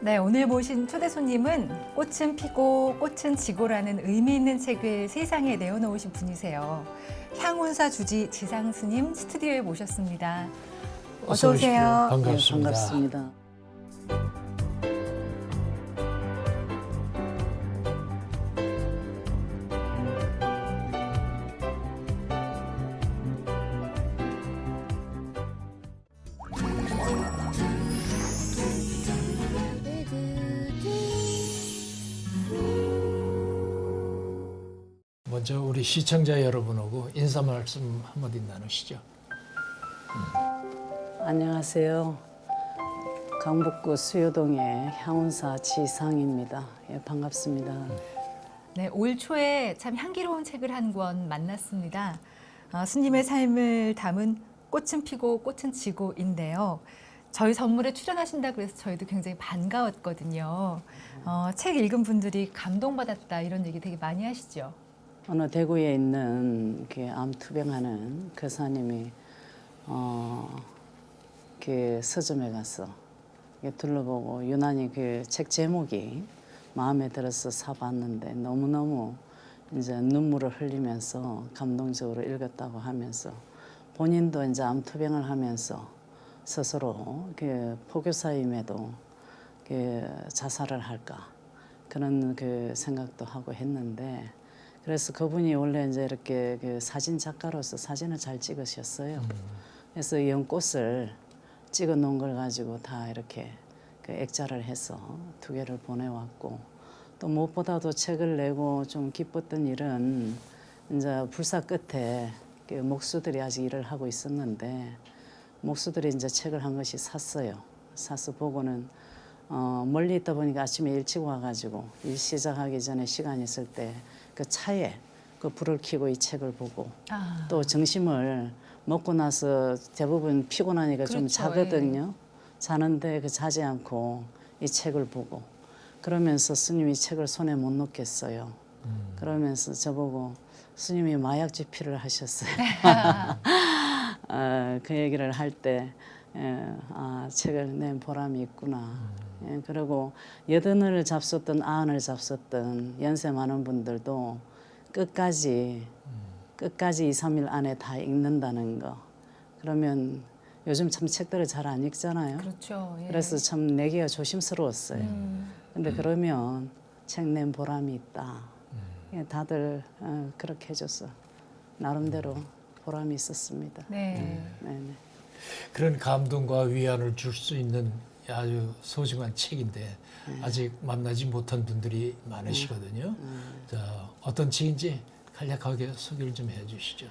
네, 오늘 모신 초대 손님은 꽃은 피고 꽃은 지고라는 의미 있는 책을 세상에 내어놓으신 분이세요. 향운사 주지 지상 스님 스튜디오에 모셨습니다. 어서 오십시오. 오세요. 반갑습니다. 네, 반갑습니다. 먼저 우리 시청자 여러분하고 인사 말씀 한마디 나누시죠. 안녕하세요. 강북구 수요동의 향운사 지상입니다. 예, 반갑습니다. 네, 올 초에 참 향기로운 책을 한 권 만났습니다. 스님의 삶을 담은 꽃은 피고 꽃은 지고인데요. 저희 선물에 출연하신다 그래서 저희도 굉장히 반가웠거든요. 책 읽은 분들이 감동받았다 이런 얘기 되게 많이 하시죠. 어느 대구에 있는 그 암투병하는 교사님이 그 서점에 가서 둘러보고 유난히 그 책 제목이 마음에 들어서 사봤는데 너무너무 이제 눈물을 흘리면서 감동적으로 읽었다고 하면서 본인도 이제 암투병을 하면서 스스로 그 포교사임에도 그 자살을 할까 그런 그 생각도 하고 했는데 그래서 그분이 원래 이제 이렇게 그 사진 작가로서 사진을 잘 찍으셨어요. 그래서 이 연꽃을 찍어 놓은 걸 가지고 다 이렇게 그 액자를 해서 2개를 보내왔고 또 무엇보다도 책을 내고 좀 기뻤던 일은 이제 불사 끝에 그 목수들이 아직 일을 하고 있었는데 목수들이 이제 책을 한 것이 샀어요. 사서 보고는 멀리 있다 보니까 아침에 일찍 와가지고 일 시작하기 전에 시간 있을 때 그 차에 그 불을 켜고 이 책을 보고 또 점심을 먹고 나서 대부분 피곤하니까 좀 그렇죠, 자거든요. 자는데 그 자지 않고 이 책을 보고 그러면서 스님이 책을 손에 못 놓겠어요. 그러면서 저보고 스님이 마약 집필을 하셨어요. 그 얘기를 할 때 책을 낸 보람이 있구나. 그리고 여든을 잡섰던 아흔을 잡섰던 연세 많은 분들도 끝까지 2, 3일 안에 다 읽는다는 거. 그러면 요즘 참 책들을 잘 안 읽잖아요. 그렇죠. 예. 그래서 참 내기가 조심스러웠어요. 근데 그러면 책 낸 보람이 있다. 다들 그렇게 해줘서 나름대로 보람이 있었습니다. 네. 네네. 그런 감동과 위안을 줄 수 있는 아주 소중한 책인데 아직 만나지 못한 분들이 많으시거든요. 자, 어떤 책인지 간략하게 소개를 좀 해주시죠.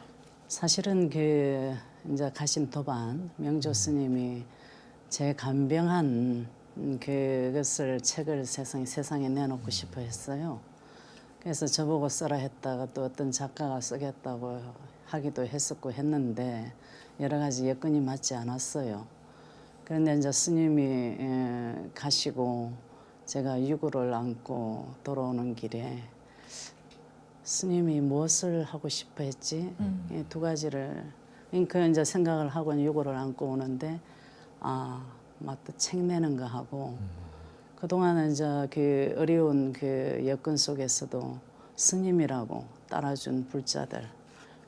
사실은 그 이제 가신 도반 명조 스님이 제 간병한 그것을 책을 세상에 내놓고 싶어 했어요. 그래서 저보고 써라 했다가 또 어떤 작가가 쓰겠다고 하기도 했었고 했는데 여러 가지 여건이 맞지 않았어요. 그런데 이제 스님이 가시고 제가 유구를 안고 돌아오는 길에 스님이 무엇을 하고 싶어 했지? 2가지를 그 이제 생각을 하고 유구를 안고 오는데 맞다 책 내는 거 하고 그동안은 이제 그 어려운 그 여건 속에서도 스님이라고 따라준 불자들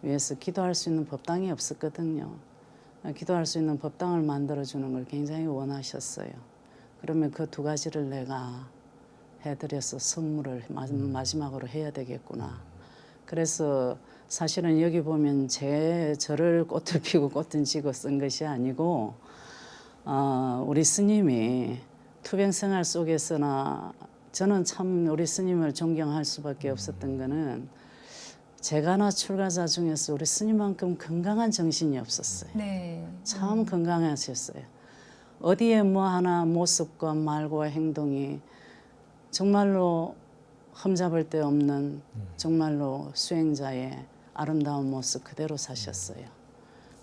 위해서 기도할 수 있는 법당이 없었거든요. 기도할 수 있는 법당을 만들어주는 걸 굉장히 원하셨어요. 그러면 그 2가지를 내가 해드려서 선물을 마지막으로 해야 되겠구나. 그래서 사실은 여기 보면 저를 꽃을 피고 꽃은 지고 쓴 것이 아니고 우리 스님이 투병 생활 속에서나 저는 참 우리 스님을 존경할 수밖에 없었던 거는 제가나 출가자 중에서 우리 스님만큼 건강한 정신이 없었어요. 네. 참 건강하셨어요. 어디에 뭐 하나 모습과 말과 행동이 정말로 흠잡을 데 없는 정말로 수행자의 아름다운 모습 그대로 사셨어요.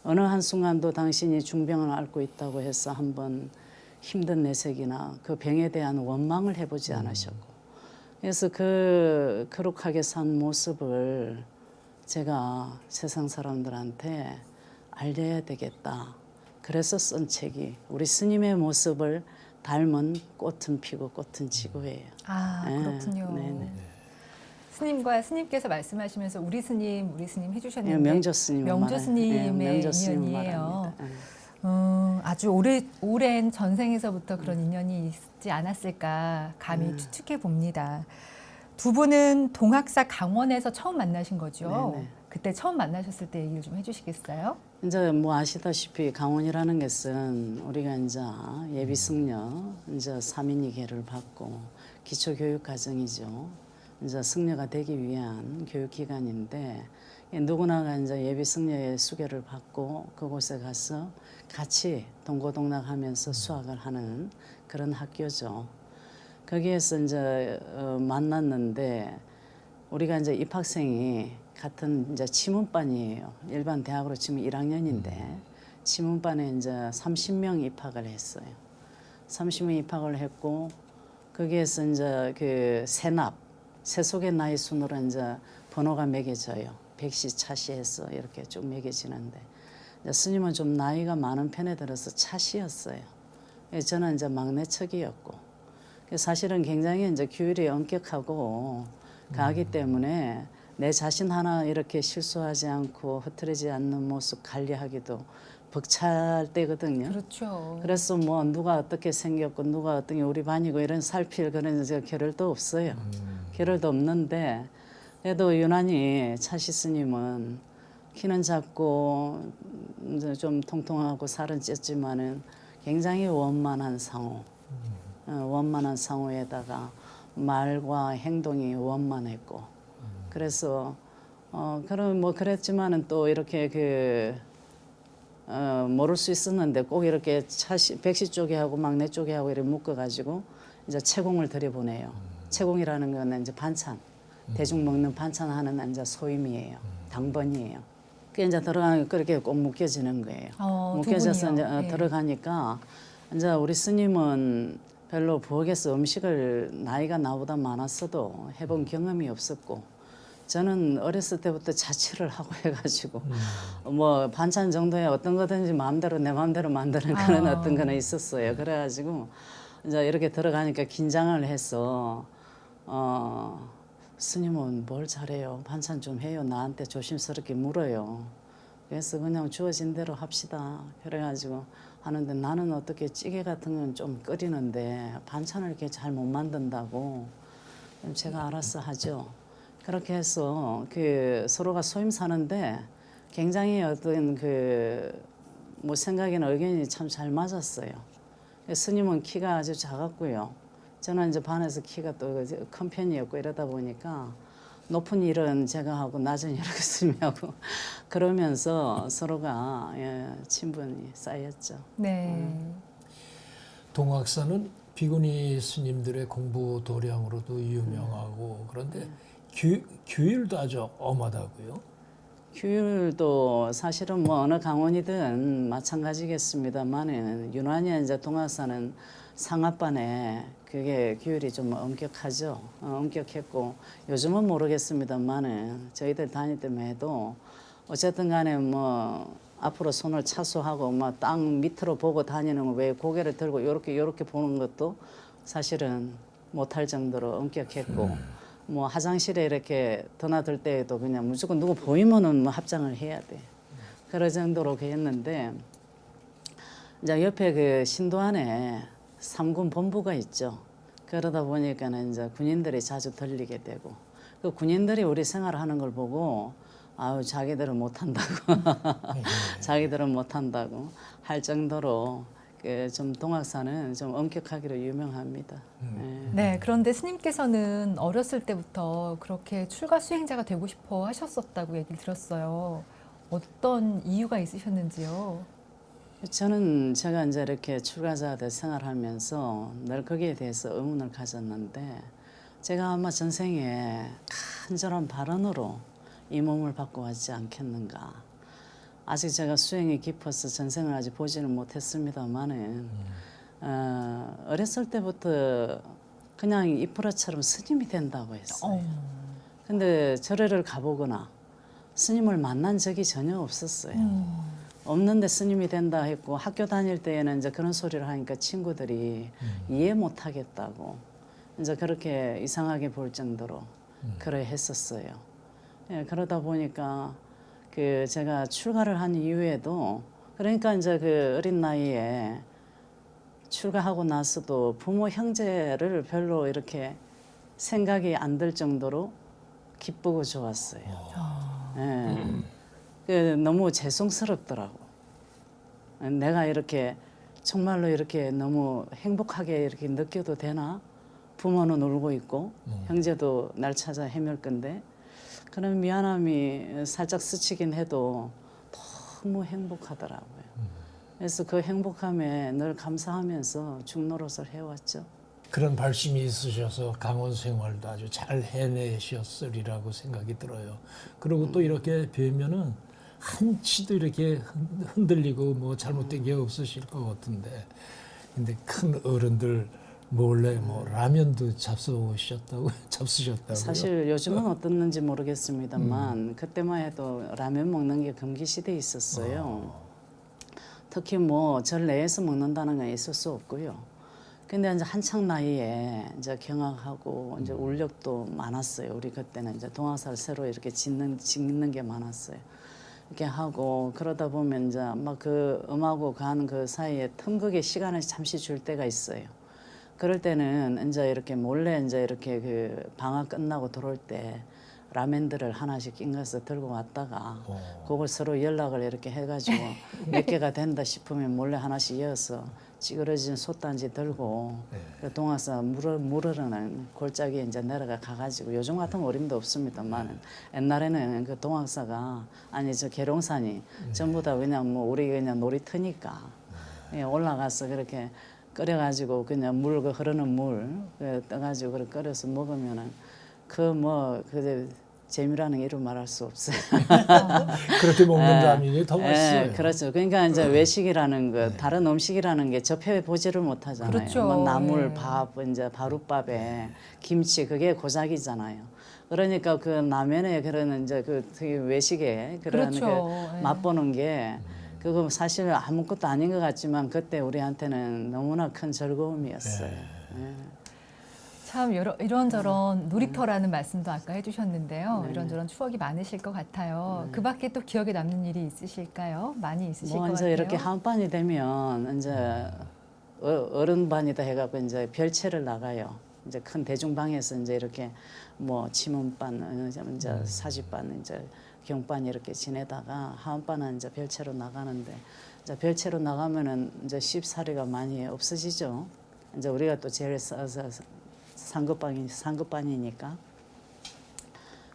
어느 한순간도 당신이 중병을 앓고 있다고 해서 한번 힘든 내색이나 그 병에 대한 원망을 해보지 않으셨고 그래서 그 거룩하게 산 모습을 제가 세상 사람들한테 알려야 되겠다. 그래서 쓴 책이 우리 스님의 모습을 닮은 꽃은 피고 꽃은 지고예요. 아, 네, 그렇군요. 네네. 스님과 스님께서 말씀하시면서 우리 스님 해주셨는데 예, 명조 스님 명조 스님의 명조 스님 인연이에요. 말합니다. 예. 아주 오랜 전생에서부터 그런 인연이 있지 않았을까 감히 추측해 봅니다. 두 분은 동학사 강원에서 처음 만나신 거죠? 네네. 그때 처음 만나셨을 때 얘기를 좀 해주시겠어요? 이제 뭐 아시다시피 강원이라는 것은 우리가 이제 예비 승려 이제 3인위계를 받고 기초 교육 과정이죠. 이제 승려가 되기 위한 교육 기관인데 누구나가 이제 예비 승려의 수계를 받고 그곳에 가서 같이 동고동락하면서 수학을 하는 그런 학교죠. 거기에서 이제 만났는데 우리가 이제 입학생이 같은 이제 치문반이에요. 일반 대학으로 치면 1학년인데 치문반에 이제 30명 입학을 했어요. 30명 입학을 했고 거기에서 이제 그 세속의 나이 순으로 이제 번호가 매겨져요. 백시, 차시해서 이렇게 쭉 매겨지는데 이제 스님은 좀 나이가 많은 편에 들어서 차시였어요. 저는 이제 막내척이었고 사실은 굉장히 이제 규율이 엄격하고 가기 때문에 내 자신 하나 이렇게 실수하지 않고 흐트러지지 않는 모습 관리하기도 벅찰 때거든요. 그렇죠. 그래서 뭐 누가 어떻게 생겼고 누가 어떤 게 우리 반이고 이런 살필 그런 이제 겨를도 없어요. 겨를도 없는데 그래도 유난히 차시 스님은 키는 작고 이제 좀 통통하고 살은 쪘지만은 굉장히 원만한 상호. 원만한 상호에다가 말과 행동이 원만했고 그래서 그런 뭐 그랬지만은 또 이렇게 모를 수 있었는데 꼭 이렇게 백시 쪽에 하고 막내 쪽에 하고 이렇게 묶어가지고 이제 채공을 들여보내요. 채공이라는 거는 이제 반찬 대중 먹는 반찬 하는 이제 소임이에요. 당번이에요. 그 이제 들어가니까 그렇게 꼭 묶여지는 거예요. 두 묶여져서 이제 분이요? 네. 들어가니까 이제 우리 스님은 별로 부엌에서 음식을 나이가 나보다 많았어도 해본 경험이 없었고 저는 어렸을 때부터 자취를 하고 해가지고 뭐 반찬 정도에 어떤 거든지 마음대로 내 마음대로 만드는 그런 어떤 거는 있었어요. 그래가지고 이제 이렇게 들어가니까 긴장을 해서 스님은 뭘 잘해요? 반찬 좀 해요. 나한테 조심스럽게 물어요. 그래서 그냥 주어진 대로 합시다. 그래가지고 하는데 나는 어떻게 찌개 같은 건 좀 끓이는데 반찬을 이렇게 잘 못 만든다고 제가 알아서 하죠. 그렇게 해서 그 서로가 소임 사는데 굉장히 어떤 그 뭐 생각이나 의견이 참 잘 맞았어요. 스님은 키가 아주 작았고요. 저는 이제 반에서 키가 또 큰 편이었고 이러다 보니까 높은 일은 제가 하고 낮은 일은 스님이 하고 그러면서 서로가 친분이 쌓였죠. 네. 동학사는 비구니 스님들의 공부 도량으로도 유명하고 그런데 규율도 아주 엄하다고요. 규율도 사실은 뭐 어느 강원이든 마찬가지겠습니다만은 유난히 이제 동학사는 상합반에 그게 규율이 좀 엄격하죠. 엄격했고 요즘은 모르겠습니다만은 저희들 다닐 때만 해도 어쨌든 간에 뭐 앞으로 손을 차수하고 뭐 땅 밑으로 보고 다니는 거 왜 고개를 들고 요렇게 보는 것도 사실은 못할 정도로 엄격했고 뭐 화장실에 이렇게 드나들 때에도 그냥 무조건 누구 보이면은 뭐 합장을 해야 돼. 그럴 정도로 했는데 이제 옆에 그 신도안에 3군 본부가 있죠. 그러다 보니까는 이제 군인들이 자주 들리게 되고 그 군인들이 우리 생활하는 걸 보고 아유 자기들은 못한다고 자기들은 못한다고 할 정도로 그 좀 동학사는 좀 엄격하기로 유명합니다. 네, 그런데 스님께서는 어렸을 때부터 그렇게 출가 수행자가 되고 싶어 하셨었다고 얘기를 들었어요. 어떤 이유가 있으셨는지요? 저는 제가 이제 이렇게 출가자들 생활하면서 늘 거기에 대해서 의문을 가졌는데 제가 아마 전생에 간절한 발언으로 이 몸을 받고 왔지 않겠는가. 아직 제가 수행이 깊어서 전생을 아직 보지는 못했습니다만은 어렸을 때부터 그냥 이프라처럼 스님이 된다고 했어요. 근데 절에를 가보거나 스님을 만난 적이 전혀 없었어요. 없는데 스님이 된다 했고 학교 다닐 때에는 이제 그런 소리를 하니까 친구들이 이해 못 하겠다고 이제 그렇게 이상하게 볼 정도로 그래 했었어요. 예, 그러다 보니까 그 제가 출가를 한 이후에도 그러니까 이제 그 어린 나이에 출가하고 나서도 부모 형제를 별로 이렇게 생각이 안 들 정도로 기쁘고 좋았어요. 예. 그 너무 죄송스럽더라고. 내가 이렇게 정말로 이렇게 너무 행복하게 이렇게 느껴도 되나? 부모는 울고 있고 형제도 날 찾아 헤맬 건데 그런 미안함이 살짝 스치긴 해도 너무 행복하더라고요. 그래서 그 행복함에 늘 감사하면서 중노릇을 해왔죠. 그런 발심이 있으셔서 강원 생활도 아주 잘 해내셨으리라고 생각이 들어요. 그리고 또 이렇게 뵈면은 한치도 이렇게 흔들리고 뭐 잘못된 게 없으실 것 같은데, 근데 큰 어른들 몰래 뭐 라면도 잡수셨다고요? 사실 요즘은 어떻는지 모르겠습니다만 그때만 해도 라면 먹는 게 금기 시대에 있었어요. 특히 뭐 절 내에서 먹는다는 건 있을 수 없고요. 근데 이제 한창 나이에 이제 경악하고 이제 울력도 많았어요. 우리 그때는 이제 동화사를 새로 이렇게 짓는 게 많았어요. 이렇게 하고 그러다 보면 이제 막 그 음하고 가는 그 사이에 틈극의 시간을 잠시 줄 때가 있어요. 그럴 때는 이제 이렇게 몰래 이제 이렇게 그 방학 끝나고 들어올 때 라면들을 하나씩 낑겨서 들고 왔다가 그걸 서로 연락을 이렇게 해가지고 몇 개가 된다 싶으면 몰래 하나씩 이어서 찌그러진 솥단지 들고 그 동화사 물으려는 골짜기에 이제 내려가 가가지고 요즘 같은 어림도 없습니다만 옛날에는 그 동화사가 아니 저 계룡산이 전부 다 그냥 뭐 우리 그냥 놀이터니까 올라가서 그렇게 끓여가지고 그냥 그 흐르는 물 떠가지고 그렇게 끓여서 먹으면은 그 재미라는 게 이루 말할 수 없어요. 그렇게 먹는 라면이 더 맛있어요. 그렇죠. 그러니까 이제 외식이라는 거, 다른 음식이라는 게 접해 보지를 못하잖아요. 그렇죠. 뭐 나물, 예. 밥, 이제 바룻밥에 김치 그게 고작이잖아요. 그러니까 그 라면에 그런 이제 그 되게 외식에 그런 그렇죠. 그 예. 맛보는 게 그거 사실 아무것도 아닌 것 같지만 그때 우리한테는 너무나 큰 즐거움이었어요. 예. 참 이런저런 놀이터라는 말씀도 아까 해주셨는데요. 이런저런 추억이 많으실 것 같아요. 그 밖에 또 기억에 남는 일이 있으실까요? 많이 있으실 것 뭐 이제 같아요. 이렇게 한반이 되면 이제 어른반이다 해갖고 이제 별채를 나가요. 이제 큰 대중방에서 이제 이렇게 뭐 치문반, 이제 사지반, 이제 경반 이렇게 지내다가 하원반은 이제 별채로 나가는데 이제 별채로 나가면은 이제 쉽사리가 많이 없어지죠. 이제 우리가 또 제일 상급반이니까.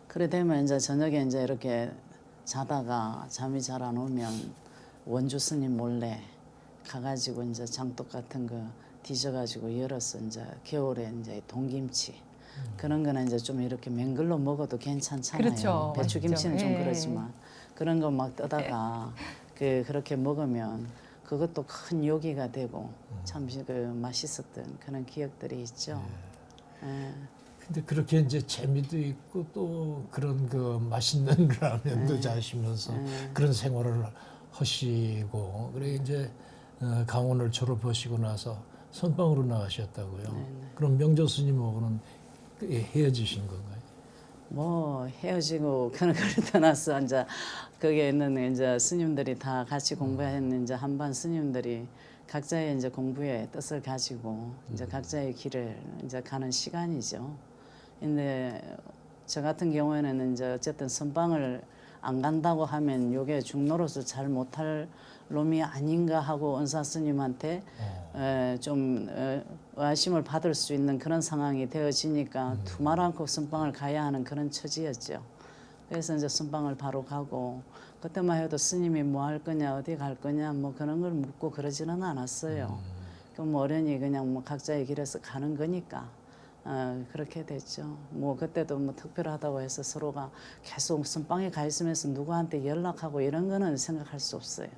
그래 되면 이제 저녁에 이제 이렇게 자다가 잠이 잘 안 오면 원주 스님 몰래 가가지고 이제 장독 같은 거 뒤져가지고 열어서 이제 겨울에 이제 동김치 그런 거는 이제 좀 이렇게 맹글로 먹어도 괜찮잖아요. 그렇죠. 배추김치는 좀 예. 그렇지만 그런 거 막 떠다가 그렇게 먹으면 그것도 큰 요기가 되고 참 그 맛있었던 그런 기억들이 있죠. 예. 근데 그렇게 이제 재미도 있고 또 그런 그 맛있는 라면도 자시면서 그런 생활을 하시고 그래 이제 강원을 졸업하시고 나서 선방으로 나가셨다고요. 그럼 명조 스님하고는 헤어지신 건가요? 뭐 헤어지고 그런 걸 떠나서 이제 거기에 있는 이제 스님들이 다 같이 공부했는 이제 한반 스님들이 각자의 이제 공부의 뜻을 가지고 이제 각자의 길을 이제 가는 시간이죠. 근데 저 같은 경우에는 이제 어쨌든 선방을 안 간다고 하면 요게 중노로서 잘 못할 놈이 아닌가 하고 은사 스님한테 좀 의심을 받을 수 있는 그런 상황이 되어지니까 두말 않고 선방을 가야 하는 그런 처지였죠. 그래서 이제 선방을 바로 가고 그때만 해도 스님이 뭐 할 거냐 어디 갈 거냐 뭐 그런 걸 묻고 그러지는 않았어요. 그럼 어련히 그냥 뭐 각자의 길에서 가는 거니까 그렇게 됐죠. 뭐 그때도 뭐 특별하다고 해서 서로가 계속 선방에 가 있으면서 누구한테 연락하고 이런 거는 생각할 수 없어요.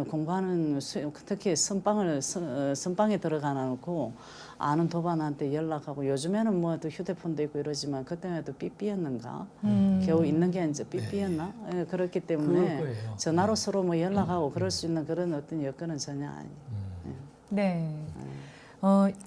공부하는 특히 선방에 들어가 놓고 아는 도반한테 연락하고 요즘에는 뭐 또 휴대폰도 있고 이러지만 그때만 해도 삐삐였는가 겨우 있는 게 이제 삐삐였나 그렇기 그럴 때문에 거예요. 전화로 서로 뭐 연락하고 그럴 수 있는 그런 어떤 여건은 전혀 아니에요. 네.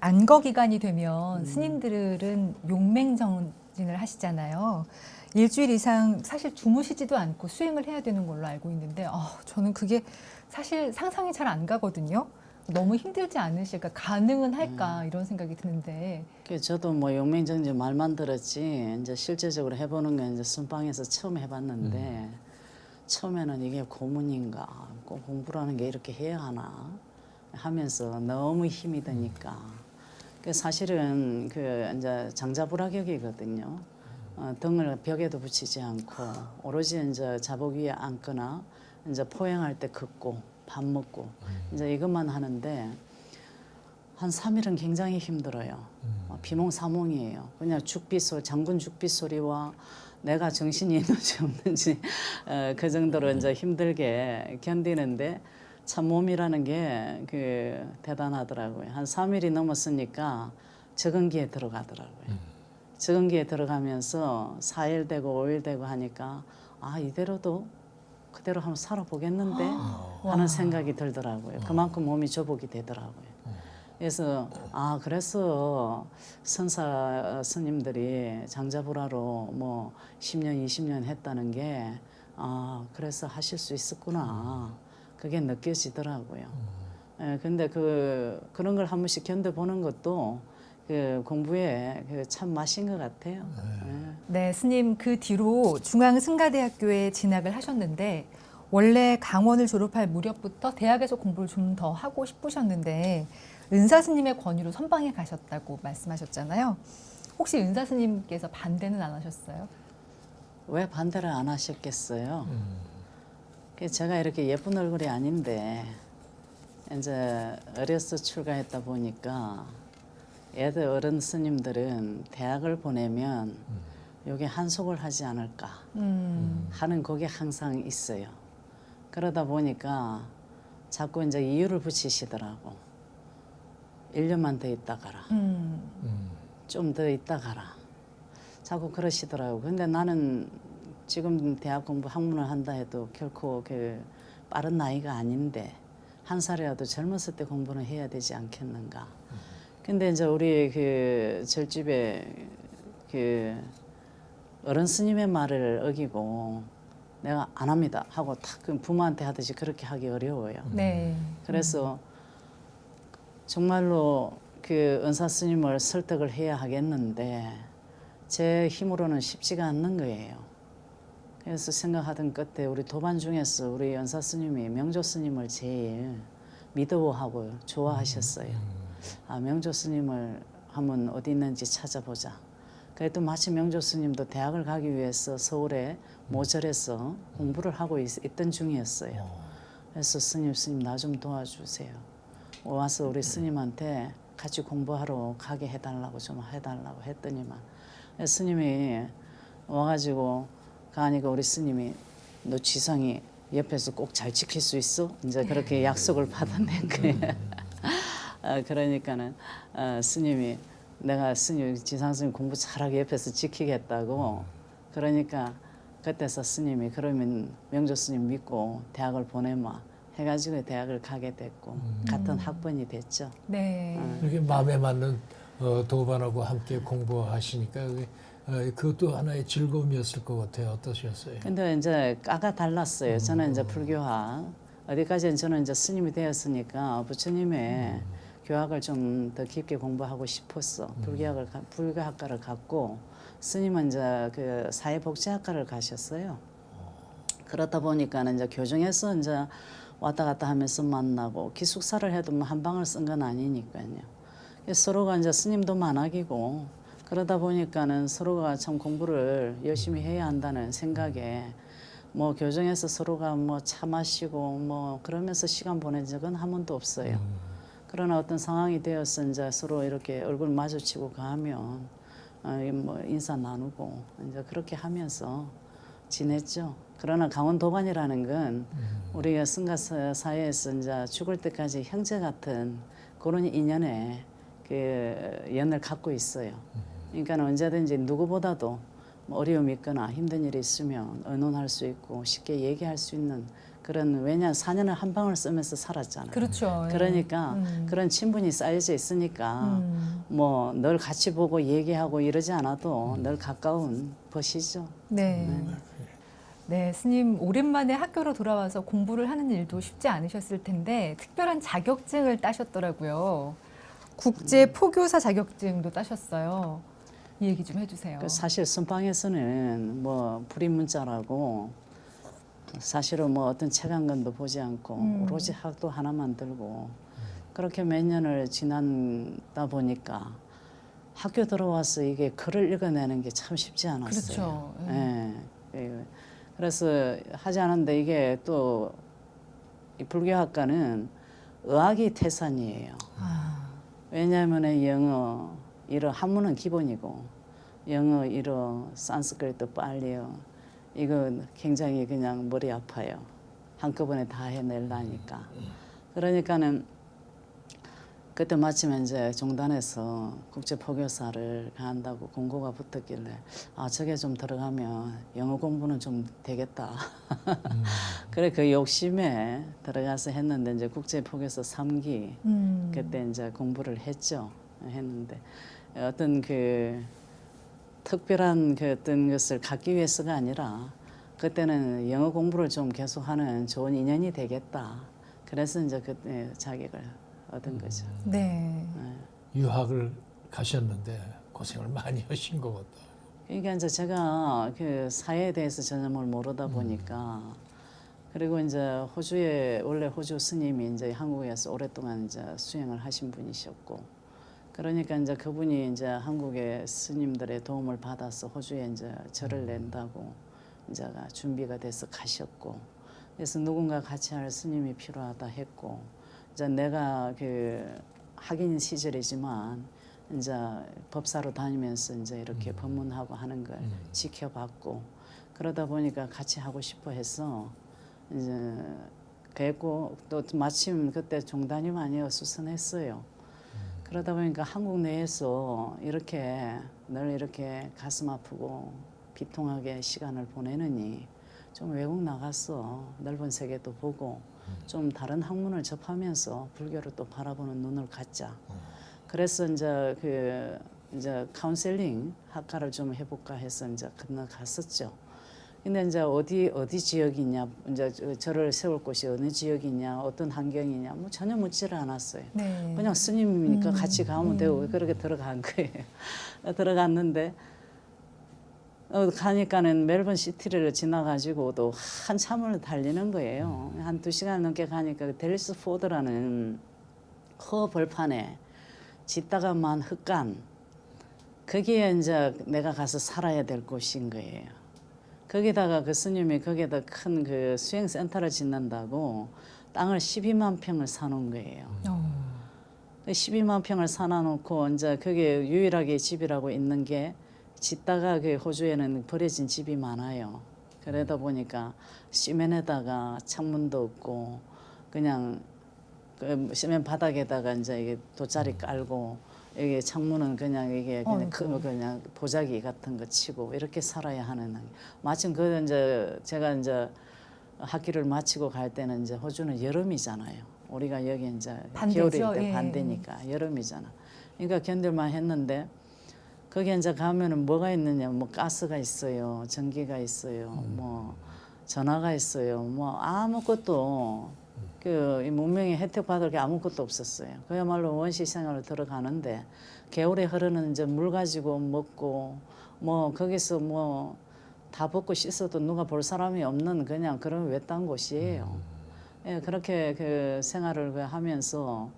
안거 기간이 되면 스님들은 용맹정진을 하시잖아요. 일주일 이상 사실 주무시지도 않고 수행을 해야 되는 걸로 알고 있는데 저는 그게 사실 상상이 잘 안 가거든요. 너무 힘들지 않으실까, 가능은 할까 이런 생각이 드는데. 저도 뭐 용맹정진 말만 들었지 이제 실제적으로 해보는 건 이제 선방에서 처음 해봤는데 처음에는 이게 고문인가 꼭 공부라는 게 이렇게 해야 하나 하면서 너무 힘이 드니까 사실은 그 이제 장자불화격이거든요. 등을 벽에도 붙이지 않고 오로지 이제 자복 위에 앉거나 이제 포행할 때 걷고 밥 먹고 이제 이것만 하는데 한 3일은 굉장히 힘들어요. 비몽사몽이에요. 그냥 장군 죽비 소리와 내가 정신이 있는지 없는지 그 정도로 이제 힘들게 견디는데 참 몸이라는 게 그 대단하더라고요. 한 3일이 넘었으니까 적응기에 들어가더라고요. 적응기에 들어가면서 4일 되고 5일 되고 하니까 이대로도 그대로 한번 살아보겠는데 하는 생각이 들더라고요. 그만큼 몸이 조복이 되더라고요. 그래서 그래서 선사 스님들이 장자불화로 뭐 10년 20년 했다는 게 그래서 하실 수 있었구나 그게 느껴지더라고요. 근데 그런 걸 한 번씩 견뎌보는 것도 그 공부에 참 맛인 것 같아요. 네, 스님 그 뒤로 중앙승가대학교에 진학을 하셨는데 원래 강원을 졸업할 무렵부터 대학에서 공부를 좀 더 하고 싶으셨는데 은사 스님의 권유로 선방에 가셨다고 말씀하셨잖아요. 혹시 은사 스님께서 반대는 안 하셨어요? 왜 반대를 안 하셨겠어요? 제가 이렇게 예쁜 얼굴이 아닌데 이제 어려서 출가했다 보니까 애들 어른 스님들은 대학을 보내면 요게 한속을 하지 않을까 하는 그게 항상 있어요. 그러다 보니까 자꾸 이제 이유를 붙이시더라고. 1년만 더 있다 가라. 좀 더 있다 가라. 자꾸 그러시더라고. 근데 나는 지금 대학 공부 학문을 한다 해도 결코 그 빠른 나이가 아닌데 한 살이라도 젊었을 때 공부는 해야 되지 않겠는가. 근데 이제 우리 그 절집에 그 어른 스님의 말을 어기고 내가 안 합니다 하고 탁 그 부모한테 하듯이 그렇게 하기 어려워요. 네. 그래서 정말로 그 은사 스님을 설득을 해야 하겠는데 제 힘으로는 쉽지가 않는 거예요. 그래서 생각하던 끝에 우리 도반 중에서 우리 은사 스님이 명조 스님을 제일 믿어하고 좋아하셨어요. 명조 스님을 한번 어디 있는지 찾아보자. 그래도 마침 명조 스님도 대학을 가기 위해서 서울에 모절에서 공부를 하고 있던 중이었어요. 그래서 스님 나 좀 도와주세요. 와서 우리 스님한테 같이 공부하러 가게 해달라고 좀 해달라고 했더니만 스님이 와가지고 가니까 우리 스님이 너 지상이 옆에서 꼭 잘 지킬 수 있어? 이제 그렇게 약속을 받아낸 거예요. 그러니까는 스님이 내가 지상 스님 공부 잘하게 옆에서 지키겠다고 그러니까 그때서 스님이 그러면 명조 스님 믿고 대학을 보내마 해가지고 대학을 가게 됐고 같은 학번이 됐죠. 네. 이렇게 마음에 맞는 도반하고 함께 공부하시니까 그것도 하나의 즐거움이었을 것 같아요. 어떠셨어요? 근데 이제 까가 달랐어요. 저는 이제 불교학 어디까지는 저는 이제 스님이 되었으니까 부처님의 교학을 좀 더 깊게 공부하고 싶었어. 불교학과를 갔고 스님은 이제 그 사회복지학과를 가셨어요. 그렇다 보니까는 이제 교정에서 이제 왔다 갔다 하면서 만나고 기숙사를 해도 뭐 한 방을 쓴 건 아니니까요. 서로가 이제 스님도 만학이고 그러다 보니까는 서로가 참 공부를 열심히 해야 한다는 생각에 뭐 교정에서 서로가 뭐 차 마시고 뭐 그러면서 시간 보낸 적은 한 번도 없어요. 그러나 어떤 상황이 되어서 이제 서로 이렇게 얼굴 마주치고 가면 뭐 인사 나누고 이제 그렇게 하면서 지냈죠. 그러나 강원도반이라는 건 우리가 승가 사회에서 이제 죽을 때까지 형제 같은 그런 인연의 그 연을 갖고 있어요. 그러니까 언제든지 누구보다도 뭐 어려움이 있거나 힘든 일이 있으면 의논할 수 있고 쉽게 얘기할 수 있는 그런, 왜냐 4년을 한 방울 쓰면서 살았잖아요. 그렇죠. 예. 그러니까 그런 친분이 쌓여져 있으니까 뭐 늘 같이 보고 얘기하고 이러지 않아도 늘 가까운 벗이죠. 네. 네, 스님 오랜만에 학교로 돌아와서 공부를 하는 일도 쉽지 않으셨을 텐데 특별한 자격증을 따셨더라고요. 국제 포교사 자격증도 따셨어요. 이 얘기 좀 해주세요. 그 사실 선방에서는 뭐 불임문자라고 사실은 뭐 어떤 책 한 권도 보지 않고 오로지 학도 하나만 들고 그렇게 몇 년을 지나다 보니까 학교 들어와서 이게 글을 읽어내는 게 참 쉽지 않았어요. 그렇죠. 예. 그래서 하지 않았는데 이게 또 이 불교학과는 의학이 태산이에요. 왜냐하면 영어, 일어 한문은 기본이고 영어, 일어, 산스크리트, 빨리어 이거 굉장히 그냥 머리 아파요. 한꺼번에 다 해내려니까. 그러니까는 그때 마침 이제 종단에서 국제포교사를 한다고 공고가 붙었길래 아 저게 좀 들어가면 영어 공부는 좀 되겠다. 그래 그 욕심에 들어가서 했는데 이제 국제포교사 3기 그때 이제 공부를 했는데 어떤 그 특별한 그 어떤 것을 갖기 위해서가 아니라 그때는 영어 공부를 좀 계속하는 좋은 인연이 되겠다. 그래서 이제 그때 자격을 얻은 거죠. 네. 유학을 가셨는데 고생을 많이 하신 것 같다. 그러니까 이제 제가 그 사회에 대해서 전혀 뭘 모르다 보니까 그리고 이제 호주에 원래 호주 스님이 이제 한국에서 오랫동안 이제 수행을 하신 분이셨고 그러니까 이제 그분이 이제 한국의 스님들의 도움을 받아서 호주에 이제 절을 낸다고 이제 준비가 돼서 가셨고 그래서 누군가 같이 할 스님이 필요하다 했고 이제 내가 그 학인 시절이지만 이제 법사로 다니면서 이제 이렇게 법문하고 하는 걸 지켜봤고 그러다 보니까 같이 하고 싶어 해서 이제 그랬고 또 마침 그때 종단이 많이 어수선했어요. 그러다 보니까 한국 내에서 이렇게 늘 이렇게 가슴 아프고 비통하게 시간을 보내느니 좀 외국 나가서 넓은 세계도 보고 좀 다른 학문을 접하면서 불교를 또 바라보는 눈을 갖자. 그래서 이제 카운셀링 학과를 좀 해볼까 해서 이제 건너갔었죠. 근데 이제 어디 지역이냐, 이제 저를 세울 곳이 어느 지역이냐, 어떤 환경이냐, 뭐 전혀 묻지를 않았어요. 네. 그냥 스님이니까 같이 가면 되고 그렇게 들어간 거예요. 들어갔는데 가니까는 멜번 시티를 지나가지고도 한참을 달리는 거예요. 한 2시간 넘게 가니까 델리스 포드라는 허 벌판에 짓다가만 흙간 거기에 이제 내가 가서 살아야 될 곳인 거예요. 거기다가 그 스님이 거기에다 큰 그 수행센터를 짓는다고 땅을 12만 평을 사놓은 거예요. 12만 평을 사놔놓고 이제 거기에 유일하게 집이라고 있는 게 짓다가 그 호주에는 버려진 집이 많아요. 그러다 보니까 시멘에다가 창문도 없고 그냥 그 시멘 바닥에다가 이제 이게 돗자리 깔고 이게 창문은 그냥 이게 그냥 보자기 같은 거 치고 이렇게 살아야 하는. 마침 그 이제 제가 이제 학기를 마치고 갈 때는 이제 호주는 여름이잖아요. 우리가 여기 이제 반대죠? 겨울일 때 예. 반대니까 여름이잖아. 그러니까 견딜만 했는데 거기 이제 가면은 뭐가 있느냐, 뭐 가스가 있어요, 전기가 있어요, 뭐 전화가 있어요, 뭐 아무것도 이 문명의 혜택 받을 게 아무것도 없었어요. 그야말로 원시 생활을 들어가는데 겨울에 흐르는 이제 물 가지고 먹고 뭐 거기서 뭐 다 벗고 씻어도 누가 볼 사람이 없는 그냥 그런 외딴 곳이에요. 예, 그렇게 그 생활을 하면서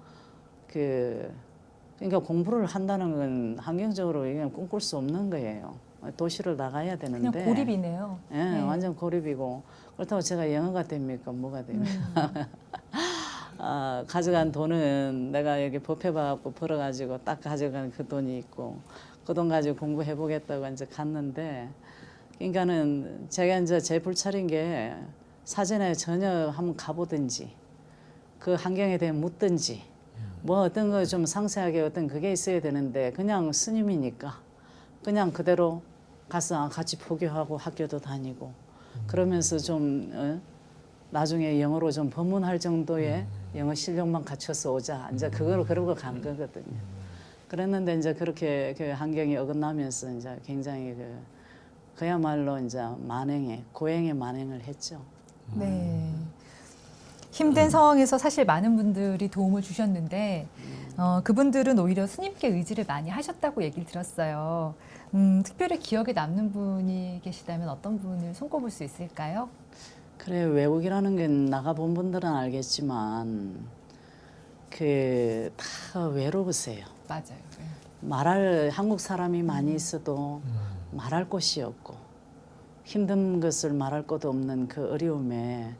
그러니까 공부를 한다는 건 환경적으로 그냥 꿈꿀 수 없는 거예요. 도시를 나가야 되는데 그냥 고립이네요. 예, 완전 고립이고 그렇다고 제가 영어가 됩니까? 뭐가 됩니까? 가져간 돈은 내가 여기 법회 봐갖고 벌어가지고 딱 가져간 그 돈이 있고 그 돈 가지고 공부해보겠다고 이제 갔는데 그러니까는 제가 이제 제 불찰인 게 사전에 전혀 한번 가보든지 그 환경에 대해 묻든지 뭐 어떤 거 좀 상세하게 어떤 그게 있어야 되는데 그냥 스님이니까 그냥 그대로 가서 같이 포교하고 학교도 다니고 그러면서 좀 나중에 영어로 좀 법문할 정도의 영어 실력만 갖춰서 오자 이제 그걸 그러고 간 거거든요. 그랬는데 이제 그렇게 그 환경이 어긋나면서 이제 굉장히 그야말로 이제 고행의 만행을 했죠. 네. 힘든 상황에서 사실 많은 분들이 도움을 주셨는데 그분들은 오히려 스님께 의지를 많이 하셨다고 얘기를 들었어요. 특별히 기억에 남는 분이 계시다면 어떤 분을 손꼽을 수 있을까요? 그래 외국이라는 게 나가본 분들은 알겠지만 그 다 외로우세요. 맞아요. 한국 사람이 많이 있어도 말할 곳이 없고 힘든 것을 말할 것도 없는 그 어려움에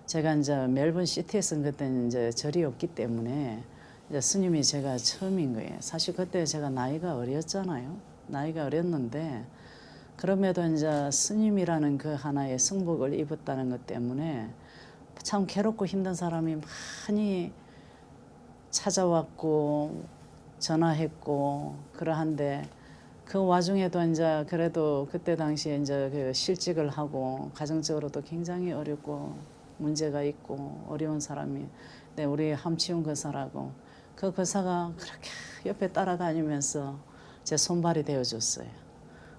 제가 이제 멜번 시티에서 그때 이제 절이 없기 때문에 이제 스님이 제가 처음인 거예요. 사실 그때 제가 나이가 어렸잖아요. 나이가 어렸는데 그럼에도 이제 스님이라는 그 하나의 승복을 입었다는 것 때문에 참 괴롭고 힘든 사람이 많이 찾아왔고 전화했고 그러한데 그 와중에도 이제 그래도 그때 당시에 이제 그 실직을 하고 가정적으로도 굉장히 어렵고 문제가 있고 어려운 사람이 네, 우리 함치운 거사라고 그 거사가 그렇게 옆에 따라다니면서 제 손발이 되어줬어요.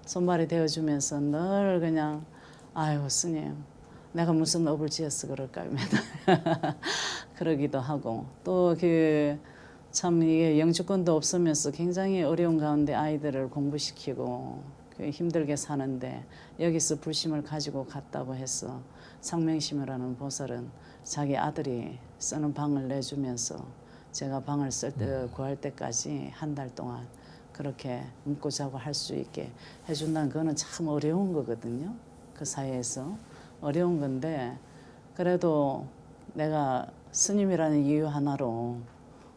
손발이 되어주면서 늘 그냥 아유 스님 내가 무슨 업을 지었어 그럴까요? 맨날 그러기도 하고 또 참 이게 영주권도 없으면서 굉장히 어려운 가운데 아이들을 공부시키고 힘들게 사는데 여기서 불심을 가지고 갔다고 해서 상명심이라는 보살은 자기 아들이 쓰는 방을 내주면서 제가 방을 구할 때까지 한 달 동안 그렇게 묵고 자고 할 수 있게 해준다는 거는 참 어려운 거거든요. 그 사회에서 어려운 건데 그래도 내가 스님이라는 이유 하나로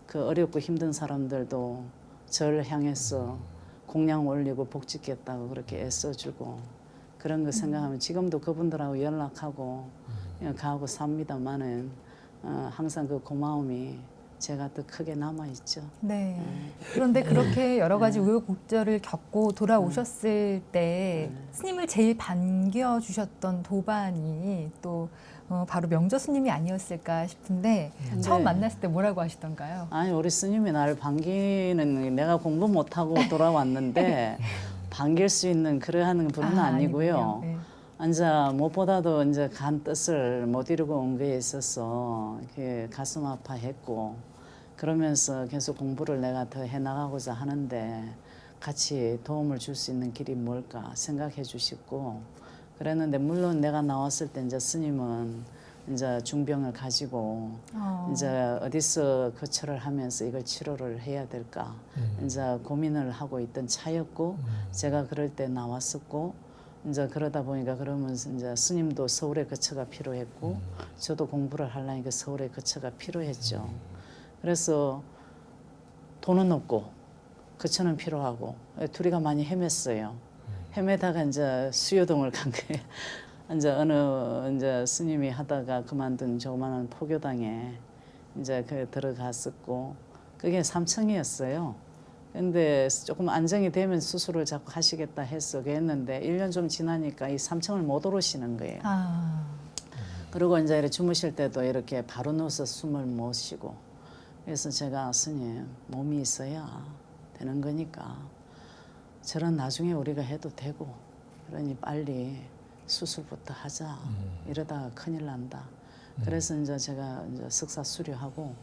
그 어렵고 힘든 사람들도 저를 향해서 공양 올리고 복 짓겠다고 그렇게 애써주고 그런 거 생각하면 지금도 그분들하고 연락하고 가고 삽니다마는 항상 그 고마움이 제가 더 크게 남아있죠. 네. 그런데 그렇게 여러 가지 우여곡절을 겪고 돌아오셨을 때 스님을 제일 반겨주셨던 도반이 또 바로 명조 스님이 아니었을까 싶은데 처음 만났을 때 뭐라고 하시던가요? 아니 우리 스님이 나를 반기는 내가 공부 못하고 돌아왔는데 반길 수 있는 그러한 분은 아니고요. 네. 이제 무엇보다도 이제 간 뜻을 못 이루고 온 거에 있어서 가슴 아파했고 그러면서 계속 공부를 내가 더 해나가고자 하는데 같이 도움을 줄 수 있는 길이 뭘까 생각해 주시고 그랬는데 물론 내가 나왔을 때 이제 스님은 이제 중병을 가지고 이제 어디서 거처를 하면서 이걸 치료를 해야 될까 이제 고민을 하고 있던 차였고 제가 그럴 때 나왔었고 이제 그러다 보니까 그러면서 이제 스님도 서울에 거처가 필요했고 저도 공부를 하려니까 서울에 거처가 필요했죠. 그래서 돈은 없고 거처는 필요하고 둘이가 많이 헤맸어요. 헤매다가 이제 수요동을 간 거예요. 이제 어느 이제 스님이 하다가 그만둔 조그마한 포교당에 이제 들어갔었고 그게 3층이었어요. 근데 조금 안정이 되면 수술을 자꾸 하시겠다 해서 했는데 1년 좀 지나니까 이 3층을 못 오르시는 거예요. 그리고 이제 이렇게 주무실 때도 이렇게 바로 누워서 숨을 못 쉬고 그래서 제가 스님 몸이 있어야 되는 거니까 저런 나중에 우리가 해도 되고 그러니 빨리 수술부터 하자. 이러다가 큰일 난다. 그래서 이제 제가 이제 석사 수료하고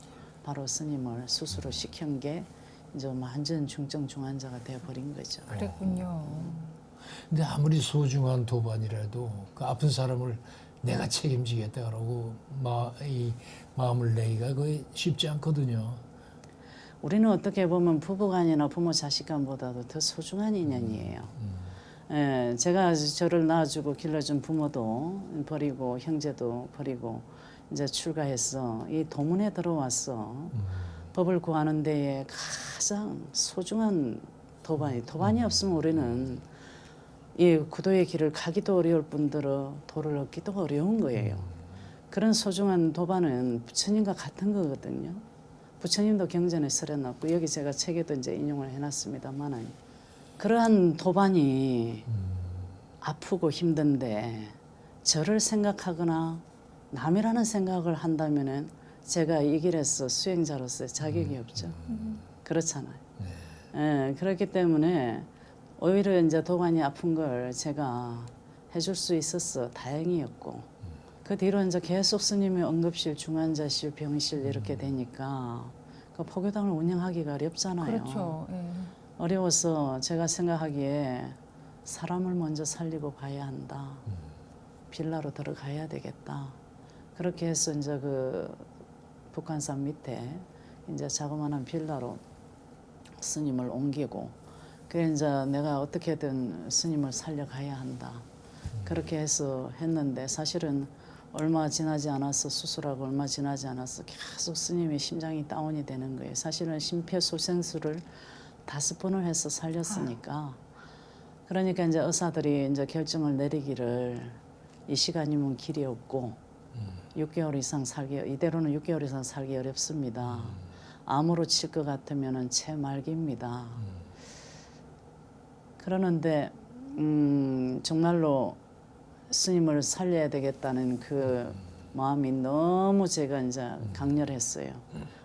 바로 스님을 수술을 시킨 게 이제 완전 중증 중환자가 되어버린 거죠. 그랬군요. 근데 아무리 소중한 도반이라도 그 아픈 사람을 내가 책임지겠다라고 이 마음을 내기가 거의 쉽지 않거든요. 우리는 어떻게 보면 부부간이나 부모 자식간보다도 더 소중한 인연이에요. 예, 제가 저를 낳아주고 길러준 부모도 버리고 형제도 버리고 이제 출가해서 이 도문에 들어와서 법을 구하는 데에 가장 소중한 도반이 없으면 우리는 이 구도의 길을 가기도 어려울 뿐더러 도를 얻기도 어려운 거예요. 그런 소중한 도반은 부처님과 같은 거거든요. 부처님도 경전에 설해놨고 여기 제가 책에도 이제 인용을 해놨습니다만 그러한 도반이 아프고 힘든데 저를 생각하거나 남이라는 생각을 한다면은 제가 이 길에서 수행자로서의 자격이 없죠. 그렇잖아요. 예, 그렇기 때문에 오히려 이제 도반이 아픈 걸 제가 해줄 수 있어서 다행이었고 그 뒤로 이제 계속 스님의 응급실, 중환자실, 병실 이렇게 되니까 그 포교당을 운영하기가 어렵잖아요. 그렇죠. 예. 어려워서 제가 생각하기에 사람을 먼저 살리고 가야 한다. 빌라로 들어가야 되겠다. 그렇게 해서 이제 그 북한산 밑에 이제 자그마한 빌라로 스님을 옮기고 그래 이제 내가 어떻게든 스님을 살려가야 한다. 그렇게 해서 했는데 사실은 얼마 지나지 않아서 수술하고 얼마 지나지 않아서 계속 스님이 심장이 다운이 되는 거예요. 사실은 심폐소생술을 5번을 해서 살렸으니까 그러니까 이제 의사들이 이제 결정을 내리기를 이 시간이면 길이 없고 6개월 이상 살기 이대로는 6개월 이상 살기 어렵습니다. 암으로 칠 것 같으면은 채말기입니다. 그러는데 정말로 스님을 살려야 되겠다는 그 마음이 너무 제가 이제 강렬했어요.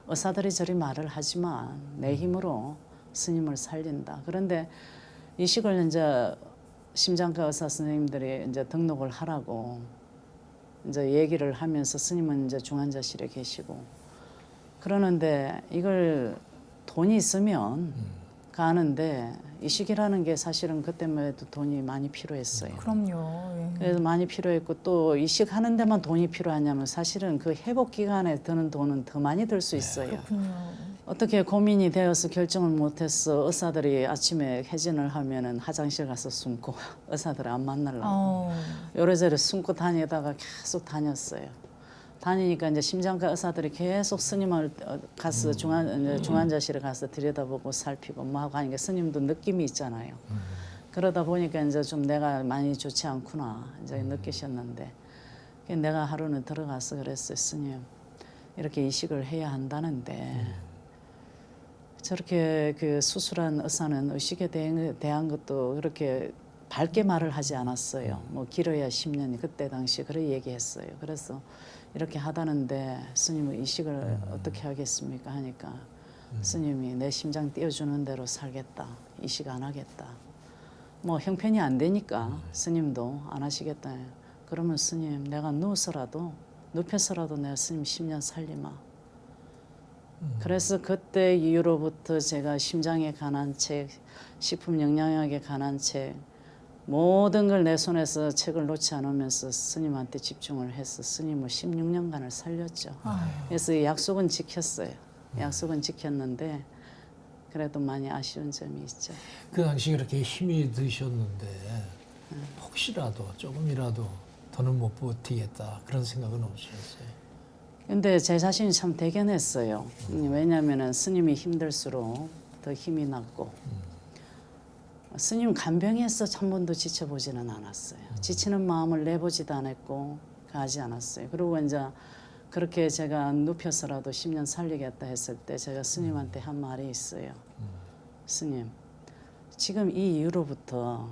의사들이 저리 말을 하지만 내 힘으로 스님을 살린다. 그런데 이식을 이제 심장과 의사 선생님들이 이제 등록을 하라고 이제 얘기를 하면서 스님은 이제 중환자실에 계시고 그러는데 이걸 돈이 있으면 가는데 이식이라는 게 사실은 그때만 해도 돈이 많이 필요했어요. 그럼요. 예. 그래서 많이 필요했고 또 이식하는 데만 돈이 필요하냐면 사실은 그 회복 기간에 드는 돈은 더 많이 들 수 있어요. 그렇군요. 어떻게 고민이 되어서 결정을 못해서 의사들이 아침에 회진을 하면은 화장실 가서 숨고 의사들 안 만나려고 요래저래 숨고 다니다가 계속 다녔어요. 다니니까 이제 심장과 의사들이 계속 스님을 가서 중환자실에 가서 들여다보고 살피고 뭐 하고 하니까 스님도 느낌이 있잖아요. 그러다 보니까 이제 좀 내가 많이 좋지 않구나 이제 느끼셨는데 내가 하루는 들어가서 그랬어요. 스님 이렇게 이식을 해야 한다는데 저렇게 그 수술한 의사는 의식에 대한 것도 그렇게 밝게 말을 하지 않았어요. 뭐 길어야 10년이 그때 당시 그래 얘기했어요. 그래서 이렇게 하다는데 스님은 이식을 어떻게 하겠습니까 하니까 스님이 내 심장 띄워주는 대로 살겠다. 이식 안 하겠다. 뭐 형편이 안 되니까 스님도 안 하시겠다. 그러면 스님 내가 누워서라도 눕혀서라도 내가 스님 10년 살리마. 그래서 그때 이후로부터 제가 심장에 관한 책, 식품 영양학에 관한 책 모든 걸 내 손에서 책을 놓지 않으면서 스님한테 집중을 해서 스님을 16년간을 살렸죠. 그래서 이 약속은 지켰어요. 약속은 지켰는데 그래도 많이 아쉬운 점이 있죠. 그 당시 그렇게 힘이 드셨는데 혹시라도 조금이라도 더는 못 버티겠다 그런 생각은 없으셨어요? 근데 제 자신이 참 대견했어요. 왜냐하면 스님이 힘들수록 더 힘이 났고 스님 간병해서 한 번도 지쳐보지는 않았어요. 지치는 마음을 내보지도 않았고 가지 않았어요. 그리고 이제 그렇게 제가 눕혀서라도 10년 살리겠다 했을 때 제가 스님한테 한 말이 있어요. 스님, 지금 이 이후로부터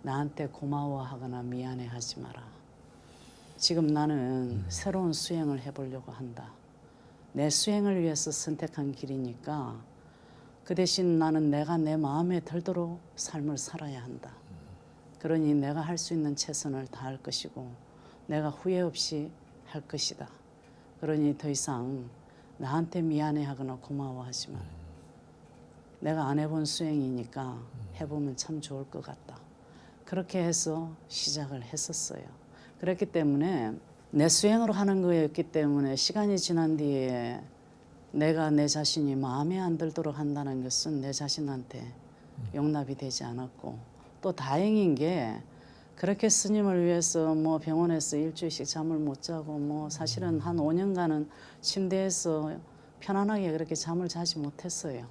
나한테 고마워하거나 미안해하지 마라. 지금 나는 새로운 수행을 해보려고 한다. 내 수행을 위해서 선택한 길이니까 그 대신 나는 내가 내 마음에 들도록 삶을 살아야 한다. 그러니 내가 할 수 있는 최선을 다할 것이고 내가 후회 없이 할 것이다. 그러니 더 이상 나한테 미안해하거나 고마워하지 마. 내가 안 해본 수행이니까 해보면 참 좋을 것 같다. 그렇게 해서 시작을 했었어요. 그렇기 때문에 내 수행으로 하는 거였기 때문에 시간이 지난 뒤에 내가 내 자신이 마음에 안 들도록 한다는 것은 내 자신한테 용납이 되지 않았고 또 다행인 게 그렇게 스님을 위해서 뭐 병원에서 일주일씩 잠을 못 자고 뭐 사실은 한 5년간은 침대에서 편안하게 그렇게 잠을 자지 못했어요.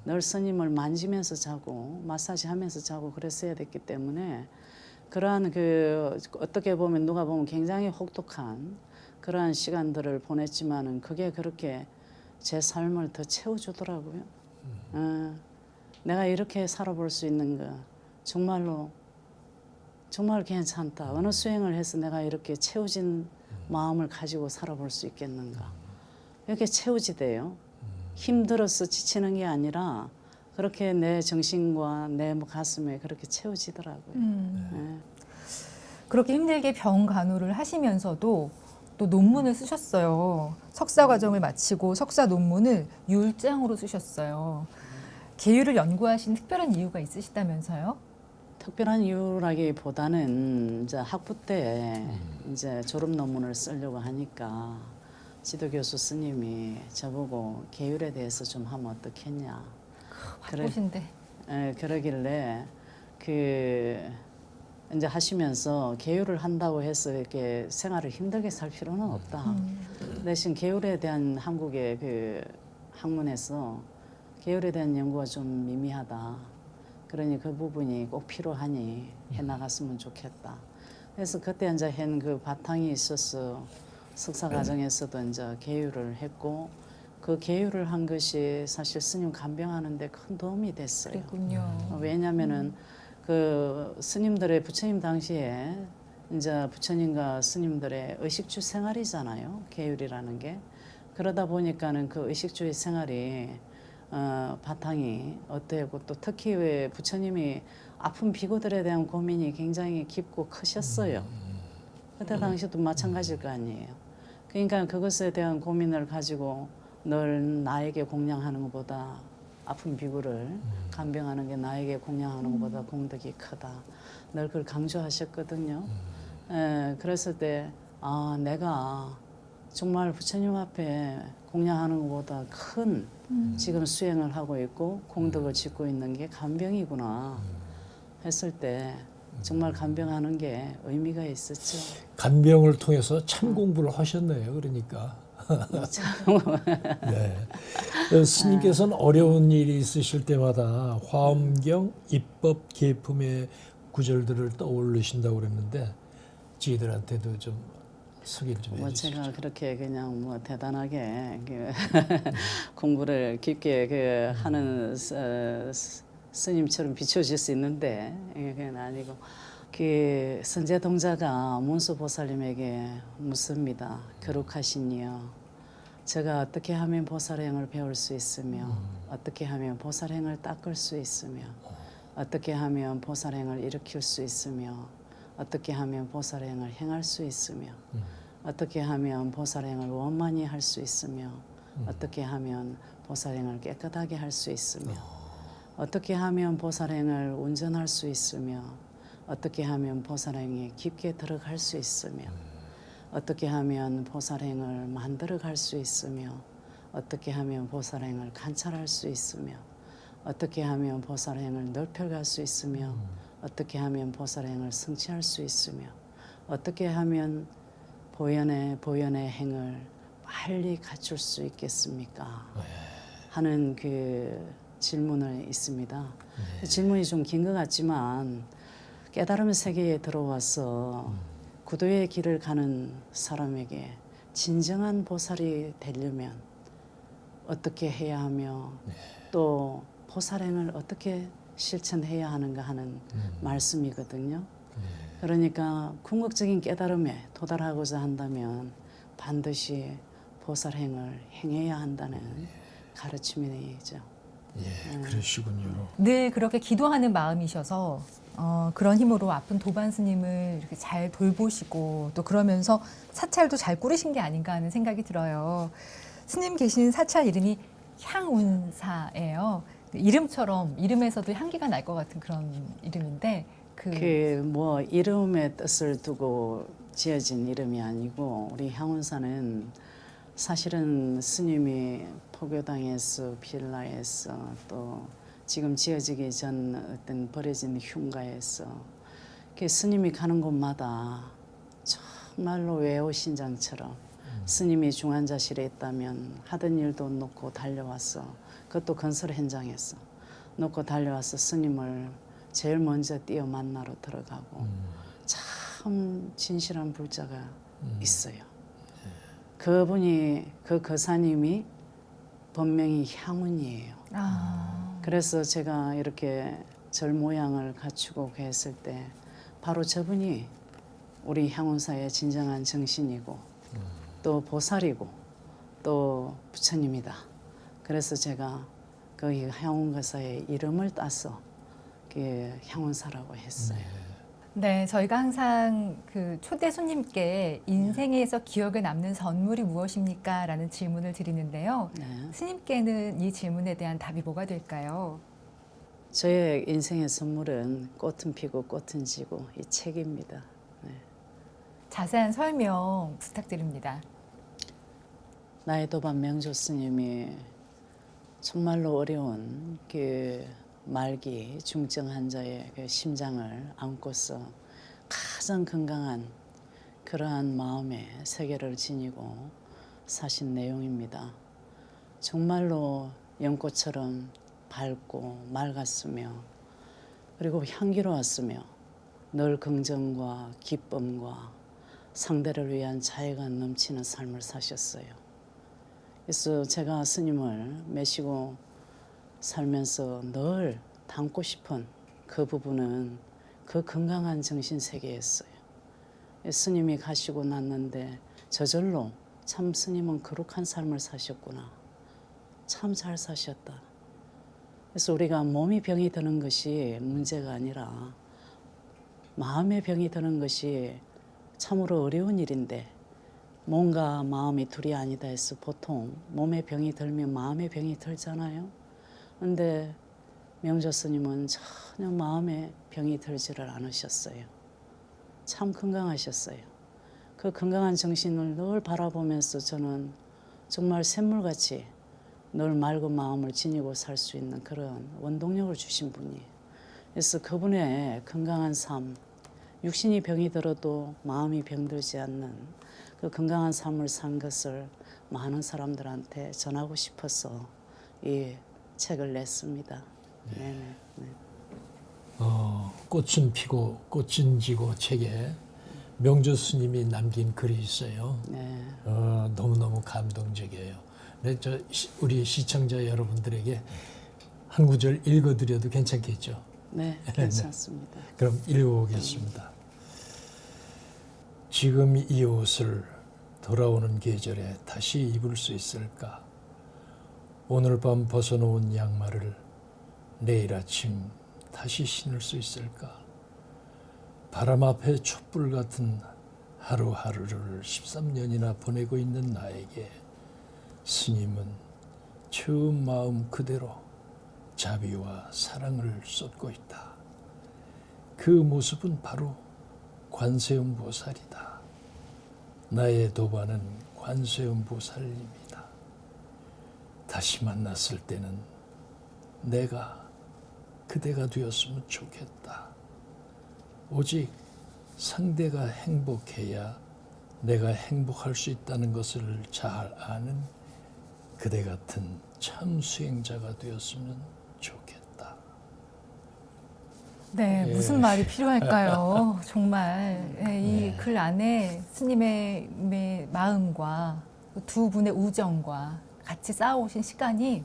늘 스님을 만지면서 자고 마사지 하면서 자고 그랬어야 됐기 때문에 그러한 그 어떻게 보면 누가 보면 굉장히 혹독한 그러한 시간들을 보냈지만은 그게 그렇게 제 삶을 더 채워주더라고요. 내가 이렇게 살아볼 수 있는 거 정말로 정말 괜찮다. 어느 수행을 해서 내가 이렇게 채워진 마음을 가지고 살아볼 수 있겠는가. 이렇게 채워지대요. 힘들어서 지치는 게 아니라 그렇게 내 정신과 내 가슴에 그렇게 채워지더라고요. 그렇게 힘들게 병 간호를 하시면서도 또 논문을 쓰셨어요. 석사 과정을 마치고 석사 논문을 율장으로 쓰셨어요. 계율을 연구하신 특별한 이유가 있으시다면서요? 특별한 이유라기보다는 이제 학부 때 이제 졸업 논문을 쓰려고 하니까 지도 교수 스님이 저보고 계율에 대해서 좀 하면 어떻겠냐. 바쁘신데. 그러길래 그 이제 하시면서 계율을 한다고 해서 이렇게 생활을 힘들게 살 필요는 없다. 대신 계율에 대한 한국의 그 학문에서 계율에 대한 연구가 좀 미미하다. 그러니 그 부분이 꼭 필요하니 해 나갔으면 좋겠다. 그래서 그때 이제 한 그 바탕이 있어서 석사 과정에서도 이제 계율을 했고 그 계율을 한 것이 사실 스님 간병하는데 큰 도움이 됐어요. 그랬군요. 왜냐하면은 그 스님들의 부처님 당시에 이제 부처님과 스님들의 의식주 생활이잖아요. 계율이라는 게. 그러다 보니까는 그 의식주의 생활이 바탕이 어때고 또 특히 왜 부처님이 아픈 비구들에 대한 고민이 굉장히 깊고 크셨어요. 그때 당시도 마찬가지일 거 아니에요. 그러니까 그것에 대한 고민을 가지고 늘 나에게 공양하는 것보다 아픈 비구를 간병하는 게 나에게 공양하는 것보다 공덕이 크다. 늘 그걸 강조하셨거든요. 그랬을 때 아, 내가 정말 부처님 앞에 공양하는 것보다 큰 지금 수행을 하고 있고 공덕을 짓고 있는 게 간병이구나 했을 때 정말 간병하는 게 의미가 있었죠. 간병을 통해서 참 공부를 하셨네요. 그러니까. 네. 스님께서는 어려운 일이 있으실 때마다 화엄경, 입법, 계품의 구절들을 떠올리신다고 그랬는데 저희들한테도 좀 소개를 좀 해주시죠. 제가 그렇게 그냥 뭐 대단하게 그 공부를 깊게 그 하는 스님처럼 비춰질 수 있는데 그건 아니고 그 선제동자가 문수보살님에게 묻습니다. 거룩하시니요. 제가 어떻게 하면 보살행을 배울 수 있으며 어떻게 하면 보살행을 닦을 수 있으며 어떻게 하면 보살행을 일으킬 수 있으며 어떻게 하면 보살행을 행할 수 있으며 어떻게 하면 보살행을 원만히 할 수 있으며 어떻게 하면 보살행을 깨끗하게 할 수 있으며 어떻게 하면 보살행을 운전할 수 있으며 어떻게 하면 보살행에 깊게 들어갈 수 있으며 어떻게 하면 보살행을 만들어 갈 수 있으며 어떻게 하면 보살행을 관찰할 수 있으며 어떻게 하면 보살행을 넓혀갈 수 있으며 어떻게 하면 보살행을 성취할 수 있으며 어떻게 하면 보현의 행을 빨리 갖출 수 있겠습니까? 하는 그 질문을 있습니다. 질문이 좀 긴 것 같지만 깨달음 세계에 들어와서 구도의 길을 가는 사람에게 진정한 보살이 되려면 어떻게 해야 하며 또 보살행을 어떻게 실천해야 하는가 하는 말씀이거든요. 그러니까 궁극적인 깨달음에 도달하고자 한다면 반드시 보살행을 행해야 한다는 가르침이죠. 예, 그러시군요. 늘 그렇게 기도하는 마음이셔서 그런 힘으로 아픈 도반 스님을 이렇게 잘 돌보시고 또 그러면서 사찰도 잘 꾸리신 게 아닌가 하는 생각이 들어요. 스님 계신 사찰 이름이 향운사예요. 이름처럼 이름에서도 향기가 날 것 같은 그런 이름인데 그 뭐 이름의 뜻을 두고 지어진 이름이 아니고 우리 향운사는 사실은 스님이 포교당에서 빌라에서 또 지금 지어지기 전 어떤 버려진 흉가에서 스님이 가는 곳마다 정말로 외호신장처럼 스님이 중환자실에 있다면 하던 일도 놓고 달려와서 그것도 건설 현장에서 놓고 달려와서 스님을 제일 먼저 뛰어 만나러 들어가고 참 진실한 불자가 있어요. 그분이 그 거사님이 본명이 향운이에요. 아, 그래서 제가 이렇게 절 모양을 갖추고 했을 때 바로 저분이 우리 향운사의 진정한 정신이고 또 보살이고 또 부처님이다. 그래서 제가 그 향운거사의 이름을 따서 그 향운사라고 했어요. 네, 저희가 항상 그 초대 손님께 인생에서 기억에 남는 선물이 무엇입니까? 라는 질문을 드리는데요. 네. 스님께는 이 질문에 대한 답이 뭐가 될까요? 저의 인생의 선물은 꽃은 피고 꽃은 지고 이 책입니다. 네. 자세한 설명 부탁드립니다. 나의 도반 명조 스님이 정말로 어려운 그 말기 중증 환자의 그 심장을 안고서 가장 건강한 그러한 마음의 세계를 지니고 사신 내용입니다. 정말로 연꽃처럼 밝고 맑았으며 그리고 향기로웠으며 늘 긍정과 기쁨과 상대를 위한 자애가 넘치는 삶을 사셨어요. 그래서 제가 스님을 모시고 살면서 늘 담고 싶은 그 부분은 그 건강한 정신 세계였어요. 스님이 가시고 났는데 저절로 참 스님은 거룩한 삶을 사셨구나. 참 잘 사셨다. 그래서 우리가 몸이 병이 드는 것이 문제가 아니라 마음의 병이 드는 것이 참으로 어려운 일인데 몸과 마음이 둘이 아니다 해서 보통 몸의 병이 들면 마음의 병이 들잖아요. 근데 명조 스님은 전혀 마음의 병이 들지를 않으셨어요. 참 건강하셨어요. 그 건강한 정신을 늘 바라보면서 저는 정말 샘물같이 늘 맑은 마음을 지니고 살 수 있는 그런 원동력을 주신 분이에요. 그래서 그분의 건강한 삶, 육신이 병이 들어도 마음이 병들지 않는 그 건강한 삶을 산 것을 많은 사람들한테 전하고 싶어서 이 책을 냈습니다. 네네. 네. 꽃은 피고 꽃은 지고 책에 명조 스님이 남긴 글이 있어요. 네. 너무너무 감동적이에요. 근데 우리 시청자 여러분들에게 한 구절 읽어드려도 괜찮겠죠? 네, 괜찮습니다. 그럼 읽어보겠습니다. 지금 이 옷을 돌아오는 계절에 다시 입을 수 있을까? 오늘 밤 벗어놓은 양말을 내일 아침 다시 신을 수 있을까? 바람 앞에 촛불 같은 하루하루를 13년이나 보내고 있는 나에게 스님은 처음 마음 그대로 자비와 사랑을 쏟고 있다. 그 모습은 바로 관세음 보살이다. 나의 도반은 관세음 보살입니다. 다시 만났을 때는 내가 그대가 되었으면 좋겠다. 오직 상대가 행복해야 내가 행복할 수 있다는 것을 잘 아는 그대 같은 참 수행자가 되었으면 좋겠다. 네, 무슨 말이 필요할까요? 정말 이 글 안에 스님의 마음과 두 분의 우정과 같이 쌓아오신 시간이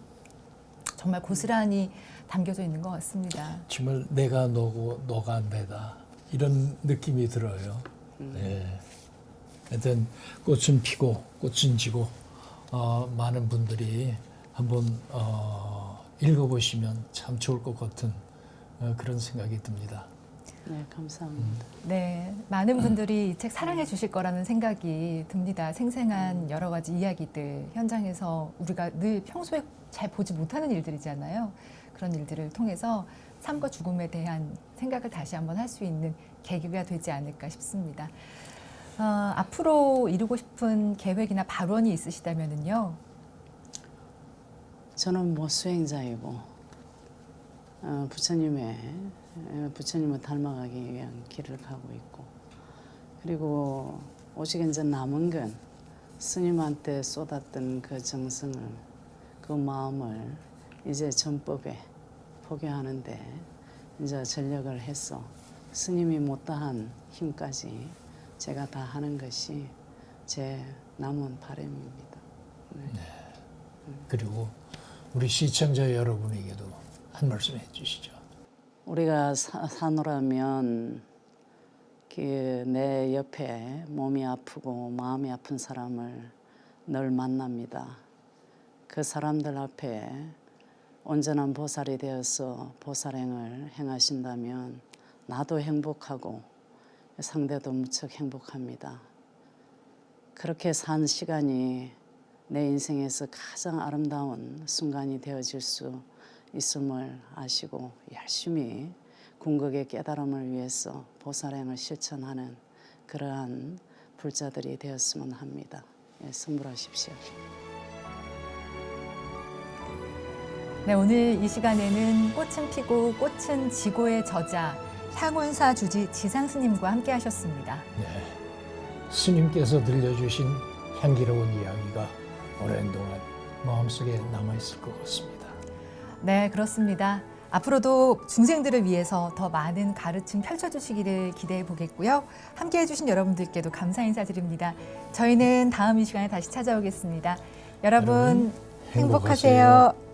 정말 고스란히 담겨져 있는 것 같습니다. 정말 내가 너고 너가 내다 이런 느낌이 들어요. 네. 하여튼 꽃은 피고 꽃은 지고 많은 분들이 한번 읽어보시면 참 좋을 것 같은 그런 생각이 듭니다. 네, 감사합니다. 네, 많은 분들이 이 책 사랑해 주실 거라는 생각이 듭니다. 생생한 여러 가지 이야기들, 현장에서 우리가 늘 평소에 잘 보지 못하는 일들이잖아요. 그런 일들을 통해서 삶과 죽음에 대한 생각을 다시 한번 할 수 있는 계기가 되지 않을까 싶습니다. 앞으로 이루고 싶은 계획이나 발언이 있으시다면요? 저는 수행자이고 부처님을 닮아가기 위한 길을 가고 있고 그리고 오직 이제 남은 건 스님한테 쏟았던 그 정성을 그 마음을 이제 전법에 포교하는데 이제 전력을 해서 스님이 못다한 힘까지 제가 다 하는 것이 제 남은 바람입니다. 그리고 우리 시청자 여러분에게도 한 말씀 해주시죠. 우리가 사노라면 내 옆에 몸이 아프고 마음이 아픈 사람을 늘 만납니다. 그 사람들 앞에 온전한 보살이 되어서 보살행을 행하신다면 나도 행복하고 상대도 무척 행복합니다. 그렇게 산 시간이 내 인생에서 가장 아름다운 순간이 되어질 수 있음을 아시고 열심히 궁극의 깨달음을 위해서 보살행을 실천하는 그러한 불자들이 되었으면 합니다. 승불하십시오. 네, 오늘 이 시간에는 꽃은 피고 꽃은 지고의 저자 향운사 주지 지상스님과 함께 하셨습니다. 네, 스님께서 들려주신 향기로운 이야기가 오랜 동안 마음속에 남아있을 것 같습니다. 네, 그렇습니다. 앞으로도 중생들을 위해서 더 많은 가르침 펼쳐주시기를 기대해 보겠고요. 함께해 주신 여러분들께도 감사 인사드립니다. 저희는 다음 이 시간에 다시 찾아오겠습니다. 여러분 행복하세요.